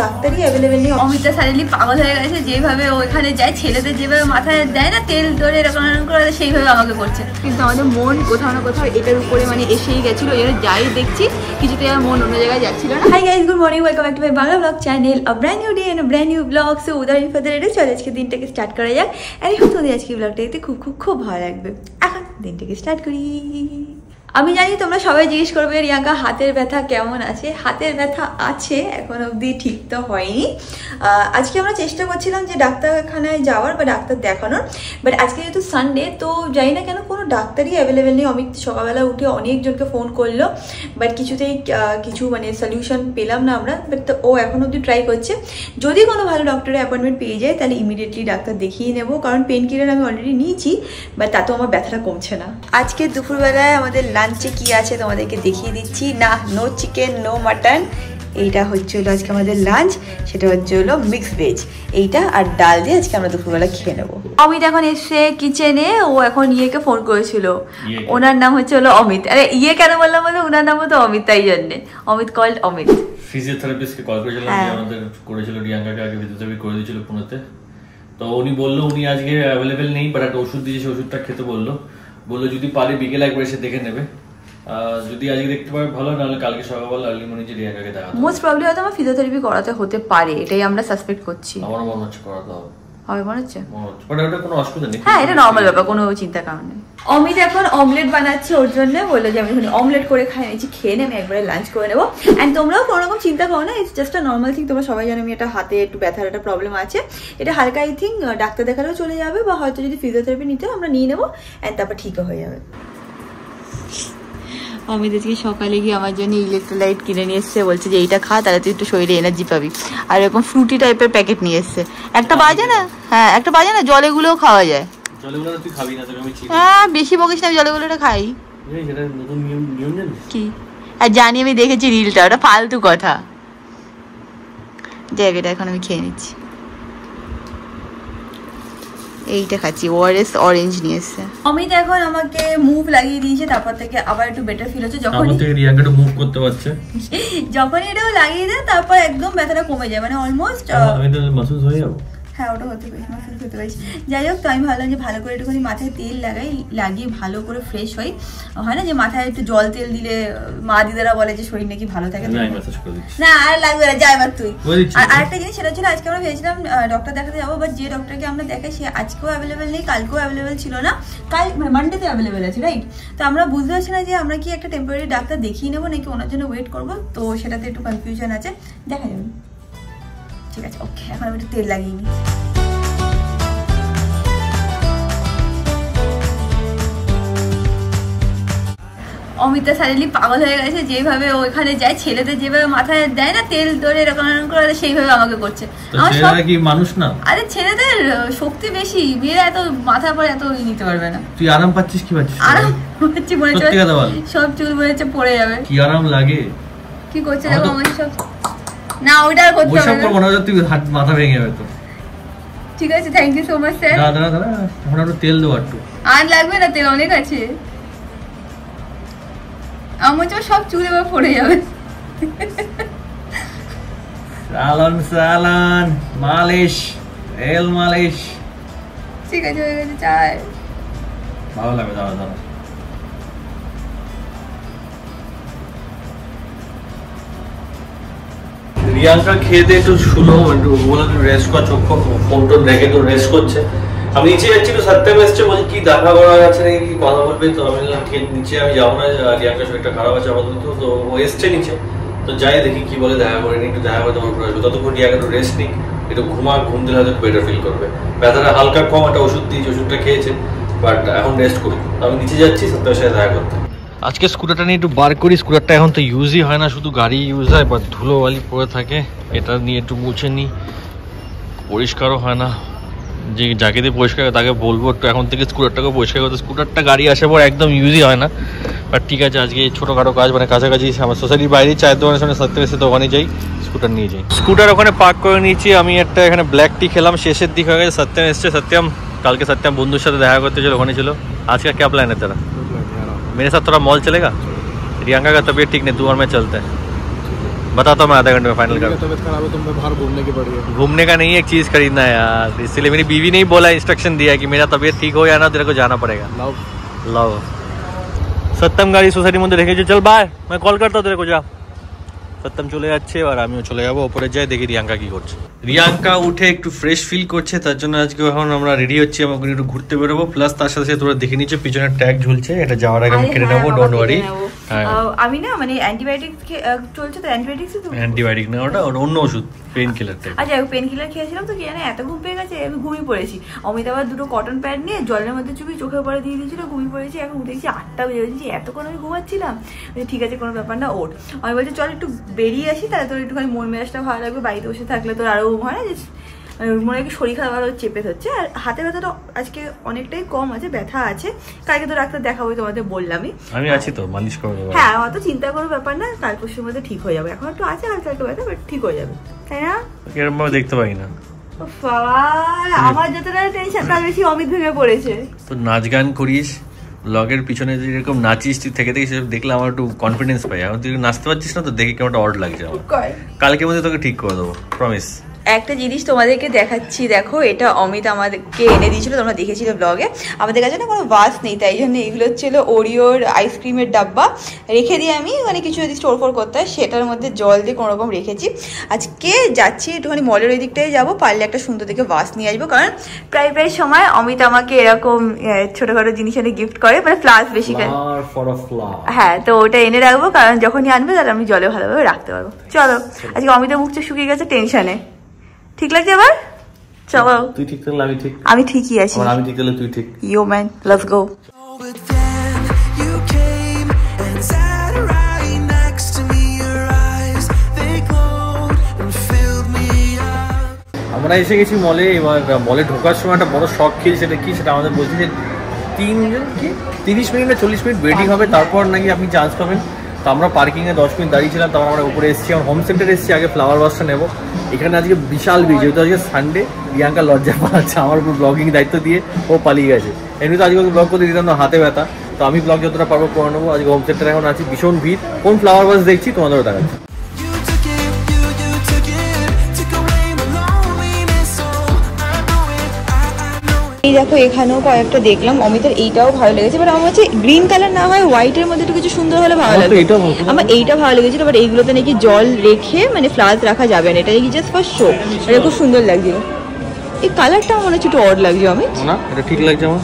ডাক্তারই অ্যাভেলেবেল নেই। অমিতা সারেলি পাগল হয়ে গেছে, যেভাবে ওইখানে যায় ছেলেদের যেভাবে মাথায় দেয় না তেল ধরে এরকম করে সেইভাবে আমাকে করছে। কিন্তু আমাদের মন কোথাও না কোথাও এটার উপরে মানে এসেই গেছিল, এর যাই দেখছি কিছুতে আমার মন অন্য জায়গায় যাচ্ছিল না। Hi guys, good morning, welcome back to my Bangla vlog channel, a brand new day and a brand new vlog. So উদাহরণ ফাদার এটা চলে আজকে দিনটাকে স্টার্ট করা যাক। আর এখন তোমাদের আজকে ব্লগটা দেখতে খুব খুব খুব ভালো লাগবে। এখন দিনটাকে স্টার্ট করি। আমি জানি তোমরা সবাই জিজ্ঞেস করবে রিয়াঙ্কা হাতের ব্যথা কেমন আছে। হাতের ব্যথা আছে, এখন অবধি ঠিক তো হয়নি। আজকে আমরা চেষ্টা করছিলাম যে ডাক্তারখানায় যাওয়ার বা ডাক্তার দেখানোর, বাট আজকে যেহেতু সানডে তো জানি না কেন কোনো ডাক্তারই অ্যাভেলেবেল নেই। অমিত সকালবেলা উঠে অনেকজনকে ফোন করলো, বাট কিছুতেই কিছু মানে সলিউশন পেলাম না আমরা। বাট ও এখন অবধি ট্রাই করছে, যদি কোনো ভালো ডক্টরের অ্যাপয়েন্টমেন্ট পেয়ে যায় তাহলে ইমিডিয়েটলি ডাক্তার দেখিয়ে নেবো, কারণ পেন কিলার আমি অলরেডি নিয়েছি, বাট তাতেও আমার ব্যথাটা কমছে না। আজকে দুপুরবেলায় আমাদের লাঞ্চে কি আছে তোমাদেরকে দেখিয়ে দিচ্ছি। না, নো চিকেন, নো মাটন, এইটা হচ্ছে হলো আজকে আমাদের লাঞ্চ, সেটা হচ্ছে হলো মিক্স ভেজ, এইটা আর ডাল দিয়ে আজকে আমরা দুপুরবেলা খেয়ে নেবো। অমিত এখন এসে কিচেনে, ও এখন ইয়েকে ফোন করেছিল, ওনার নাম হচ্ছে হলো অমিত। আরে ইয়ে কেন বললাম বলে, ওনার নাম তো অমিত, তাই জন্যে অমিত কল্ড অমিত। ফিজিওথেরাপিস্টকে কল করেছিলাম, আমাদের করেছিল রিয়াঙ্কাকে আগে ফিজিওথেরাপি করে দিয়েছিল পুনেতে। তো উনি বললো উনি আজকে অ্যাভেলেবেল নেই, বাট একটা ওষুধ দিয়েছে, ওষুধটা খেতে বললো যদি পারে বিকেলে একবার এসে দেখে নেবে। যদি আজকে দেখতে পাবে ভালো, নাহলে কালকে সকালবেলা আর্লি মর্নিং যে রিয়াঙ্কাকে দেখাতে মোস্ট প্রবলি হয়তো আমার ফিজিওথেরাপি করাতে হতে পারে, এটাই আমরা সাসপেক্ট করছি। আমার মনে হচ্ছে করাতে হবে, হবে মনে হচ্ছে, বাট এটা কোনো অসুবিধা নেই। হ্যাঁ, এটা নর্মাল ব্যাপার, কোনো চিন্তার কারণ নেই। অমিত এখন অমলেট বানাচ্ছে, ওর জন্য বললো যে আমি এখন অমলেট করে খাই নিয়েছি, খেয়ে নেবে একবারে লাঞ্চ করে নেবো। অ্যান্ড তোমরাও কোনো রকম চিন্তা করো না, it's just a normal thing. তোমরা সবাই জানো আমি এটা হাতে একটু ব্যথার একটা প্রবলেম আছে, এটা হালকা আই থিঙ্ক ডাক্তার দেখালেও চলে যাবে, বা হয়তো যদি ফিজিওথেরাপি নিতে আমরা নিয়ে নেবো, অ্যান্ড তারপর ঠিকও হয়ে যাবে। অমিত আজকে সকালে গিয়ে আমার জন্য ইলেকট্রোলাইট কিনে নিয়ে এসছে, বলছে যে এইটা খা, তাহলে তুই একটু শরীরে এনার্জি পাবি। আর এরকম ফ্রুটি টাইপের প্যাকেট নিয়ে এসছে, একটা বাজে না, হ্যাঁ একটা বাজে না, জলেগুলোও খাওয়া যায়। হ্যাঁ বেশি বকিস না, আমি জলেগুলোটা খাই। কি আর জানি, আমি দেখেছি রিলটা, ওটা ফালতু কথা। জায়গাটা এখন আমি খেয়ে নিচ্ছি, এইটা খাচ্ছি, ওআরএস অরেঞ্জ নিয়ে এসেছে। অমিত এখন আমাকে মুভ লাগিয়ে দিয়েছে, তারপর থেকে আবার একটু বেটার ফিল হচ্ছে। যখনই রিয়াঙ্কাটা মুভ করতে পারছে, যখনই এটাও লাগিয়ে দেয় তারপর একদম ব্যথাটা কমে যায়, মানে অলমোস্ট আমি তো মাসুস হয়ে যাবো। হ্যাঁ ওটা হতে পারি, মাসুস হতে পারিস। যাই হোক, তো আমি ভাবলাম যে ভালো করে একটুখানি মাথায় তেল লাগাই, লাগিয়ে ভালো করে ফ্রেশ হই। হয় না যে মাথায় একটু জল তেল দিলে মা দিদারা বলে যে শরীর নাকি ভালো থাকে। না আর লাগবে না, যাই এবার তুই। আর আরেকটা জিনিস সেটা ছিল, আজকে আমরা ভেবেছিলাম ডক্টর দেখাতে যাবো, বাট যে ডক্টরকে আমরা দেখাই সে আজকেও অ্যাভেলেবেল নেই, কালকেও অ্যাভেলেবেল ছিল না, কাল মানডেতে অ্যাভেলেবেল আছে, রাইট? তো আমরা বুঝতে পারছি না যে আমরা কি একটা টেম্পোরারি ডাক্তার দেখিয়ে নেবো নাকি ওনার জন্য ওয়েট করবো, তো সেটাতে একটু কনফিউশন আছে, দেখা যাবে। ঠিক আছে, ওকে, এখন আমি একটু তেল লাগিয়ে নিই। অমিতা সারেলি পাগল হয়ে গেছে, যেভাবে ওইখানে যায় ছেলেদের যেভাবে মাথায় দেয় না তেল ধরে এরকম করে, সেইভাবে আমাকে করছে। মানুষ না, আরে ছেলেদের শক্তি বেশি, মেয়েরা এত মাথার পরে এত নিতে পারবে না। তুই আরাম পাচ্ছিস? কি পাচ্ছিস? আরাম পাচ্ছি মনে হচ্ছে সব চুল মনে হচ্ছে পড়ে যাবে। কি আরাম লাগে? কি করছে দেখো আমার সব। না ওইটা আর করতে হবে না, মনে হয় তুই হাত মাথা ভেঙে যাবে তো। ঠিক আছে, thank you so much sir. দাঁড়া এখন একটু তেল দেবো একটু। আর লাগবে না তেল, অনেক আছে। আমার তো সব চুল এবার পড়ে যাবে। সালান মালিশ, তেল মালিশ। ঠিক আছে, হয়ে গেছে, চাই ভালো লাগবে। দাঁড়া রিয়াঙ্কা খেয়ে দিয়ে একটু শুনো, একটু বলে রেস্ট কর, চোখ ফোন টোন দেখে একটু রেস্ট করছে। আমি নিচে যাচ্ছি, একটু সত্যম এসছে, বলছি কি দেখা করা আছে নাকি, কি কথা বলবে। তো আমি ঠিক নিচে আমি যাবো না, রিয়াঙ্কার শরীরটা খারাপ আছে আপাতত, তো ও এসছে নিচে, তো যাই দেখি কি বলে, দেখা করে নি, একটু দেখা করে তোমার উপরে আসবে। ততক্ষণ রিয়াঙ্কা একটু রেস্ট নিক, একটু ঘুম দিলে হয়তো একটু বেটার ফিল করবে। ব্যথাটা হালকা কম, একটা ওষুধ দিয়েছি, ওষুধটা খেয়েছে, বাট এখন রেস্ট করুক। আমি নিচে যাচ্ছি সত্যমের সাথে দেখা করতে। আজকে স্কুটারটা নিয়ে একটু বার করি। স্কুটারটা এখন তো ইউজই হয় না, শুধু গাড়ি ইউজ হয়, বা ধুলো বালি পড়ে থাকে। এটা নিয়ে একটু মুছে নিই, পরিষ্কারও হয় না। যে যাকে দিয়ে পরিষ্কার তাকে বলবো একটু এখন থেকে স্কুটারটাকে পরিষ্কার করতে। স্কুটারটা গাড়ি আসার পর একদম ইউজই হয় না, বাট ঠিক আছে আজকে ছোটোখাটো কাজ, মানে কাছাকাছি আমার সোসাইটির বাইরে চায়ের দোকানের সামনে সত্যি এসে দোকানে যাই, স্কুটার নিয়ে যাই। স্কুটার ওখানে পার্ক করে নিয়েছি। আমি একটা এখানে ব্ল্যাক টি খেলাম, শেষের দিক হয়ে গেছে। সত্যম এসছে, সত্যম কালকে সত্যম বন্ধুর সাথে দেখা করতে ছিল, ওখানে ছিল। আজকে क्या प्लान है तेरा? मेरे साथ थोड़ा मॉल चलेगा? रियांका का तबीयत ठीक नहीं, 2 और मैं चलते हैं। बताता हूँ मैं आधा घंटे में फाइनल कर। तबीयत खराब है तो मैं बाहर घूमने की पड़ी है। घूमने का नहीं, एक चीज खरीदना है यार, इसलिए मेरी बीवी ने ही बोला, इंस्ट्रक्शन दिया कि मेरा तबीयत ठीक हो या ना तेरे को जाना पड़ेगा। लव সত্যম গাড়ি সোসাইটির মধ্যে রেখেছি, চল বাই, मैं कॉल करता हूँ तेरे को, जा। সত্যম চলে যাচ্ছে আর আমিও চলে যাবো উপরে, যাই দেখি রিয়াঙ্কা কি করছে। রিয়াঙ্কা উঠে একটু ফ্রেশ ফিল করছে, তার জন্য আজকে এখন আমরা রেডি হচ্ছি, আমরা একটু ঘুরতে বেরোবো। প্লাস তার সাথে সাথে তোমরা দেখে নিচ্ছ পিছনে ট্যাগ ঝুলছে, এটা যাওয়ার আগে আমি কেটে নেবো, ডোন্ট ওয়ারি। আমি না মানে অ্যান্টিবায়োটিক চলছে তো, অ্যান্টিবায়োটিক না, ওটা অন্য ওষুধ, পেন কিলার টাইপ। আচ্ছা পেন কিলার খেয়েছিলাম তো কি জানে এত ঘুম পেয়ে গেছে, আমি ঘুমিয়ে পড়েছি। অমিত আবার দুটো কটন প্যাড নিয়ে জলের মধ্যে চুপি চোখের পরে দিয়ে দিয়েছিল, ঘুমিয়ে পড়েছি। এখন উঠেছি 8টা বেজে গেছি, এতক্ষণ আমি ঘুমাচ্ছিলাম। ঠিক আছে কোনো ব্যাপার না, ওঠ। আমি বলছি চল একটু বেরিয়ে আসি, তাহলে তোর একটুখানি মন মেজাজটা ভালো লাগবে, বাড়িতে বসে থাকলে তোর আরো হয় না যে মনে হয় শরীর খারাপ আরো চেপে ধরছে। আর হাতে ব্যথাটা আজকে অনেকটাই কম আছে, ব্যথা আছে। কালকে তো ডাক্তার দেখাবো, তোমাদের বললামই, আমি আছি তো, মালিশ করে দেবো। হ্যাঁ অত চিন্তা কোনো ব্যাপার না, কাল পরশুর মধ্যে ঠিক হয়ে যাবে। এখন একটু আছে হালকা হালকা ব্যথা, বাট ঠিক হয়ে যাবে, তাই না? এরকম ভাবে দেখতে পাই না বাবা, আমার যতটা টেনশন তার বেশি অমিত ভেঙে পড়েছে। তো নাচ গান করিস, ব্লগের পিছনে যে এরকম নাচিস তুই থেকে থেকে, সেসব দেখলে আমার একটু কনফিডেন্স পাই। এখন তুই নাচতে পারছিস না তো, দেখে কেমন অড লাগছে আমার। কালকের মধ্যে তোকে ঠিক করে দেবো, প্রমিস। একটা জিনিস তোমাদেরকে দেখাচ্ছি, দেখো এটা অমিত আমাদেরকে এনে দিয়েছিল, তোমরা দেখেছিলে ব্লগে। আমাদের কাছে না কোনো বাস নেই, তাই জন্য এগুলো হচ্ছিল ওরিওর আইসক্রিমের ডাব্বা, রেখে দিয়ে আমি মানে কিছু যদি স্টোর ফোর করতে হয় সেটার মধ্যে জল দিয়ে কোনোরকম রেখেছি। আজকে যাচ্ছি একটুখানি মলের ওই দিকটাই যাবো, পারলে একটা সুন্দর দেখে বাস নিয়ে আসবো, কারণ প্রায় সময় অমিত আমাকে এরকম ছোটখাটো জিনিস এনে গিফট করে, মানে ফ্লাস বেসিক্যালি। হ্যাঁ, তো ওটা এনে রাখবো, কারণ যখনই আনবে তাহলে আমি জলে ভালোভাবে রাখতে পারবো। চলো, আজকে অমিতের মুখটা শুকিয়ে গেছে টেনশনে, ঠিক লাগছে এবার? চলো, তুই ঠিক থাকলে আমি ঠিক, আমি ঠিকই আছি, আমি ঠিক থাকলে তুই ঠিক। You man, let's go. আমরা এসে গেছি মলে। এবার মলে ঢোকার সময় একটা বড় শখ খেয়েছি, সেটা কি, সেটা আমাদের বলছে যে 30 মিনিট না 40 মিনিট ওয়েটিং হবে, তারপর নাকি আপনি চান্স পাবেন। তো আমরা পার্কিংয়ে 10 মিনিট দাঁড়িয়েছিলাম, তারপর আমরা উপরে এসেছি, আমার হোম সেন্টারে এসেছি, আগে ফ্লাওয়ার বাসটা নেবো। এখানে আজকে বিশাল ভিড়, যেহেতু আজকে সানডে, রিয়াঙ্কা লজ্জা পাচ্ছে, আমার উপর ব্লগিং দায়িত্ব দিয়ে ও পালিয়ে গেছে। এমনি তো আজকে ব্লগ করতে দিতাম না, হাতে ব্যথা, তো আমি ব্লগ যতটা পারবো করে নেবো। আজকে হোম সেন্টারে এখন আছি, ভীষণ ভিড়। কোন ফ্লাওয়ার বাস দেখছি তোমাদেরও দেখাচ্ছি। এই দেখো এখানেও কয়েকটা দেখলাম, অমিতের এইটাও ভালো লেগেছে, বাট আমার হচ্ছে গ্রিন কালার না হয় হোয়াইটের মধ্যে একটু কিছু সুন্দর হলে ভালো লাগে। আমার এইটা ভালো লেগেছিল, বাট এইগুলোতে নাকি জল রেখে মানে ফ্লাওয়ার রাখা যাবে না, এটা নাকি জাস্ট ফর শো। এটা খুব সুন্দর লাগছিল, এই কালারটা আমার হচ্ছে একটু অড লাগছে। অমিত না, এটা ঠিক লাগছে আমার,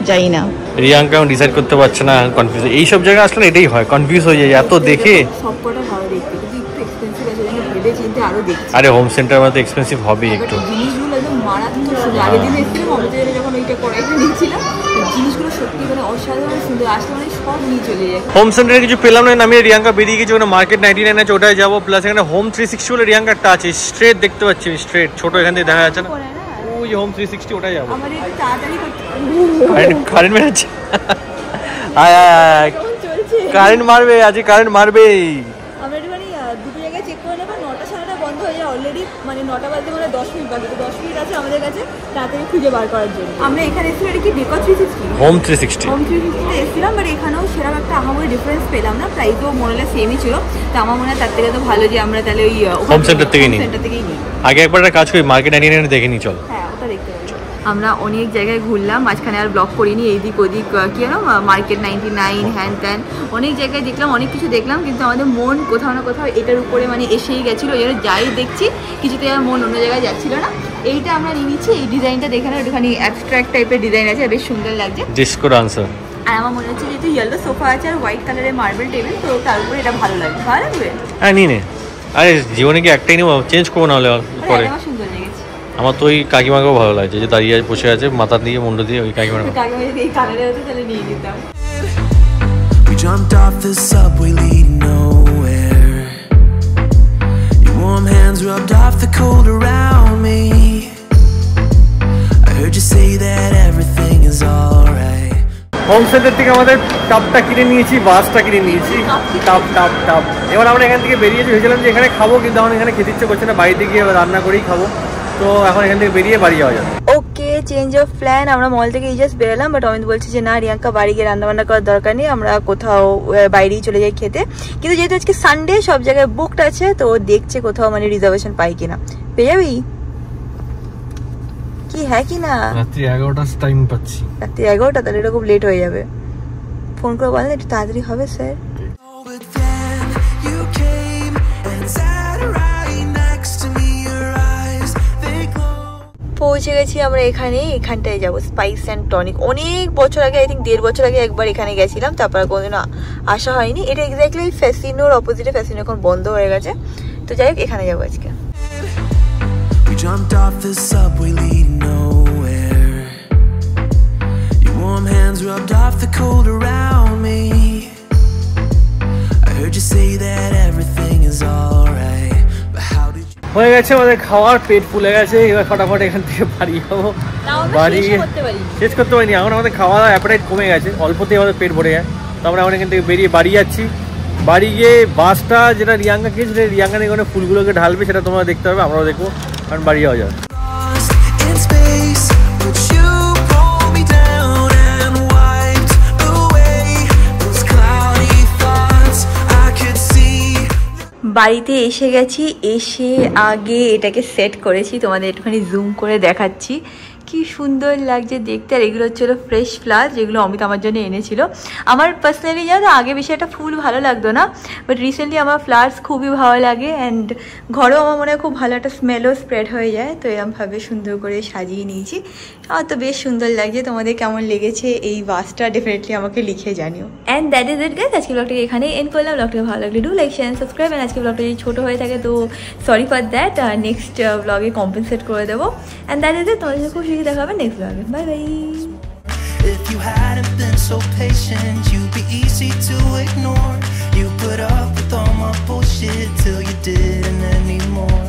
জানি না। রিয়াঙ্কা ডিসাইড করতে পারছে না, কনফিউজ। এইসব জায়গায় আসলে এটাই হয়, কনফিউজ হয়ে যায়, এত দেখে। সবকটা ভালো দেখতে, কিন্তু একটু এক্সপেন্সিভ আছে, ভেবে চিন্তে আরো দেখছি। আরে হোম সেন্টার মধ্যে এক্সপেন্সিভ হবে একটু। জিনিসগুলো একদম মারাত্মক সুন্দর। আগের দিন এসেছিলাম অমিতের যখন ওইটা কড়াইটা নিচ্ছিলাম, জিনিসগুলো সত্যি মানে অসাধারণ সুন্দর, আসলে মানে সব নিয়ে চলে যায়। হোম সেন্টারে কিছু পেলাম না, আমি রিয়াঙ্কা বেরিয়ে গেছি, ওখানে মার্কেট 99 আছে, ওটাই যাবো। প্লাস এখানে হোম 360 বলে রিয়াঙ্কার টাচ স্ট্রেট দেখতে পাচ্ছি, স্ট্রেট ছোট, এখান থেকে দেখা যাচ্ছে না, ওই হোম 360, ওটাই যাবো। আমার একটু তাড়াতাড়ি করতে কারেন্ট মেরেছে, কারেন্ট মারবে, আজকে কারেন্ট মারবে। আমরা একটুখানি দুটো জায়গায় চেক করে নেবো, 9টা সাড়ে 9টা বন্ধ হয়ে যায় অলরেডি, মানে 9টা বাজতে মানে 10 মিনিট বাকি, তো 10 মিনিট আছে আমাদের কাছে তাড়াতাড়ি খুঁজে বার করার জন্য। আমরা এখানে এসেছি, এটা কি ডেকো 360 হোম 360 তে এসেছিলাম, বাট এখানেও সেরকম একটা আহামরি ডিফারেন্স পেলাম না, প্রাইসও মনে হয় সেমই ছিল। তো আমার মনে হয় তার থেকে তো ভালো যে আমরা তাহলে ওই হোম সেন্টার থেকেই নিই। নিই। আগে একবার একটা কাজ করি, মার্কেট 99 দেখে নিই, চল। হ্যাঁ, ওটা দেখতে পাচ্ছি। আমরা অনেক জায়গায় ঘুরলাম, মাঝখানে আর ব্লগ করিনি, এইদিক ওদিক কি জানো, মার্কেট 99 হ্যান ত্যান অনেক জায়গায় দেখলাম, অনেক কিছু দেখলাম, কিন্তু আমাদের মন কোথাও না কোথাও এটার উপরে মানে এসেই গেছিলো। এর যাই দেখছি কিছুতে আমার মন অন্য জায়গায় যাচ্ছিল না। এইটা আমরা নিয়ে নিচ্ছি, এই ডিজাইনটা দেখে না, একটুখানি অ্যাবস্ট্রাক্ট টাইপের ডিজাইন আছে, বেশ সুন্দর লাগছে। ডিসকোর আনসার। আর আমার মনে হচ্ছে যেহেতু ইয়েলো সোফা আছে আর হোয়াইট কালারের মার্বেল টেবিল, তো তার উপরে এটা ভালো লাগবে। ভালো লাগবে? হ্যাঁ, নিয়ে নে। আরে জীবনে কি একটাই নেবো, চেঞ্জ করবো না হলে পরে। আমার সুন্দর লেগেছে। আমার তো ওই কাকিমাকেও ভালো লাগছে, যে দাঁড়িয়ে বসে আছে মাথা দিয়ে মুন্ডু দিয়ে, ওই কাকিমার। কাকিমা যদি এই কালারে হতো তাহলে নিয়ে নিতাম। We jumped off the subway leading nowhere. Your warm hands rubbed off the cold around me. I heard you say that everything is alright. Home centre থেকে আমাদের টাপটা কিনে নিয়েছি, বাসটা কিনে নিয়েছি, টাপ টাপ টাপ। এবার আমরা এখান থেকে বেরিয়েছি, ভেবেছিলাম যে এখানে খাবো, কিন্তু আমার এখানে খেতে ইচ্ছে করছে না, বাড়িতে গিয়ে রান্না করেই খাবো। তো এখন এখান থেকে বেরিয়ে বাড়ি যাওয়া যাবে। ওকে, চেঞ্জ অফ প্ল্যান। আমরা মল থেকে জাস্ট বেরোলাম, বাট অমিত বলছে যে না রিয়াঙ্কা বাড়ি গিয়ে রান্নাবান্না করার দরকার নেই, আমরা কোথাও বাইরেই চলে যাই খেতে। কিন্তু যেহেতু আজকে সানডে সব জায়গায় বুকড আছে, তো ও দেখছে কোথাও মানে রিজার্ভেশন পাই কিনা। পেয়ে যাবি কি? হ্যাঁ কি না? রাত্রি 11টার টাইম পাচ্ছি। রাত্রি 11টা? তাহলে এটা খুব লেট হয়ে যাবে। ফোন করে বলেন একটু তাড়াতাড়ি হবে sir. But then you came and sat right next to me. Your eyes, they glow. পৌঁছে গেছি আমরা এখানটায় যাবো স্পাইস অ্যান্ড টনিক। অনেক বছর আগে, আই থিঙ্ক 1.5 বছর আগে একবার এখানে গেছিলাম, তারপর কোনোদিনও আসা হয়নি। এটা এক্স্যাক্টলি ফ্যাসিনোর অপোজিটে, ফ্যাসিনো এখন বন্ধ হয়ে গেছে। তো যাই হোক এখানে যাবো আজকে। We jumped off the subway leading nowhere. Your warm hands rubbed off the cold around me. I heard you say that everything is alright, but how did you? হয়ে গেছে আমাদের খাওয়ার, পেট ফুলে গেছে। এবার ফটাফট এখান থেকে বাড়ি যাবো। বাড়ি শেষ করতে পারিনি, এখন আমাদের খাওয়া দাওয়া অ্যাপেটাইট কমে গেছে, অল্পতেই আমাদের পেট ভরে যায়। তো আমরা এখন এখান থেকে বেরিয়ে বাড়ি যাচ্ছি। বাড়ি গিয়ে বাসটা যেটা রিয়াঙ্কা গিয়েছে, রিয়াঙ্কা এখানে ফুলগুলোকে ঢালবে, সেটা তোমরা দেখতে পাবে, আমরাও দেখবো, কারণ বাড়ি যাওয়া যাবে। Lost in space, but you pulled me down and wiped away those cloudy thoughts I could see. বাড়িতে এসে গেছি, এসে আগে এটাকে সেট করেছি, তোমাদের একটুখানি জুম করে দেখাচ্ছি। কি সুন্দর লাগছে দেখতে। আর এগুলো হচ্ছিল ফ্রেশ ফ্লাওয়ার, যেগুলো অমিত আমার জন্য এনেছিল। আমার পার্সোনালি জানো আগে বেশি একটা ফুল ভালো লাগতো না, বাট রিসেন্টলি আমার ফ্লাওয়ার্স খুবই ভালো লাগে। অ্যান্ড ঘরেও আমার মনে হয় খুব ভালো একটা স্মেলও স্প্রেড হয়ে যায়। তো এরকমভাবে সুন্দর করে সাজিয়ে নিয়েছি। আমার তো বেশ সুন্দর লাগছে। তোমাদের কেমন লেগেছে এই বাসটা ডেফিনেটলি আমাকে লিখে জানিও। And that is it guys, আজকে ব্লগটাকে এখানে এন্ড করলাম। ব্লগটাকে ভালো লাগলে do like share subscribe. And আজকে ব্লগটা যদি ছোটো হয়ে থাকে তো সরি ফর দ্যাট, নেক্সট ব্লগে কম্পেনসেট করে দেবো। অ্যান্ড দ্যাট ইজ ইট, তোমাদের সাথে খুব শিখে দেখা হবে নেক্সট ব্লগে। Bye bye. If you hadn't been so patient, you'd be easy to ignore. You put up with all my bullshit till you didn't anymore.